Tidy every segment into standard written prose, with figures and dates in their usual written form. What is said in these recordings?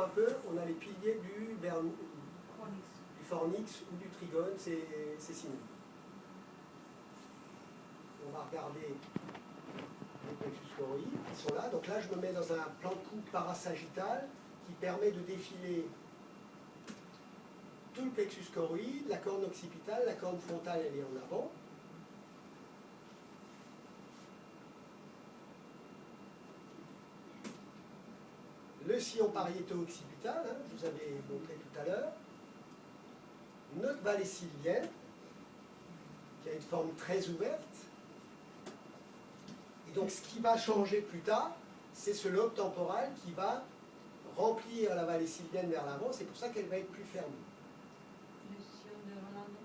un peu, on a les piliers du fornix ou du trigone, c'est sinon. On va regarder les plexus choroïdes qui sont là. Donc là, je me mets dans un plan de coupe parasagittal qui permet de défiler tout le plexus choroïde, la corne occipitale, la corne frontale, elle est en avant. Le sillon pariéto-occipital, hein, je vous avais montré tout à l'heure. Notre vallée sylvienne, qui a une forme très ouverte. Et donc ce qui va changer plus tard, c'est ce lobe temporal qui va remplir la vallée sylvienne vers l'avant, c'est pour ça qu'elle va être plus fermée. Le sillon de Rolando.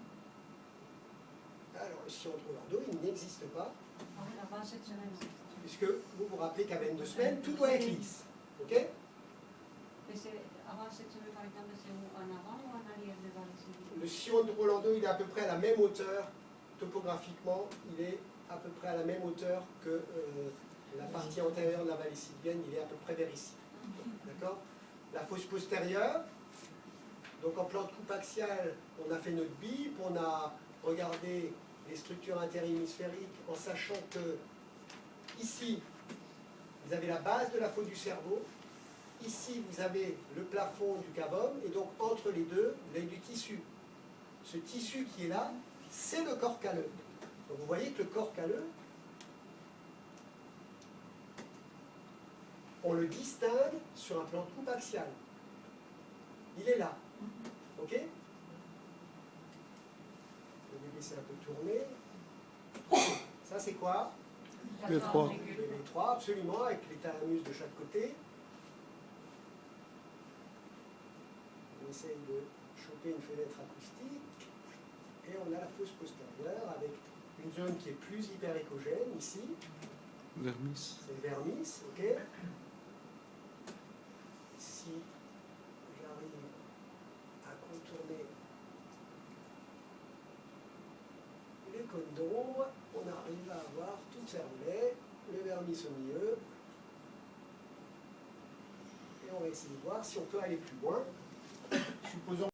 Alors le sillon de Rolando, il n'existe pas, Avant cette semaine. puisque vous vous rappelez qu'à 22 semaines, tout doit être lisse. Ok? Mais avant cette semaine, par exemple, c'est en avant ou en arrière de la vallée sylvienne? Le sillon de Rolando, il est à peu près à la même hauteur, topographiquement, il est à peu près à la même hauteur que la partie antérieure de la vallée sylvienne, il est à peu près vers ici. D'accord? La fosse postérieure, donc en plan de coupe axiale, on a fait notre bip, on a regardé les structures interhémisphériques en sachant que ici, vous avez la base de la fosse du cerveau, ici vous avez le plafond du cavum, et donc entre les deux, vous avez du tissu. Ce tissu qui est là, c'est le corps calleux. Donc vous voyez que le corps calleux, on le distingue sur un plan de coupe axial. Il est là. Ok? Je vais laisser un peu tourner. Ça c'est quoi? Les trois. Les trois, absolument, avec les thalamus de chaque côté. On essaye de choper une fenêtre acoustique. Et on a la fosse postérieure avec une zone qui est plus hyperéchogène ici. Vermis. C'est le vermis, ok? Si j'arrive à contourner les cônes d'ombre, on arrive à avoir tout le cervelet, le vermis au milieu. Et on va essayer de voir si on peut aller plus loin. Supposons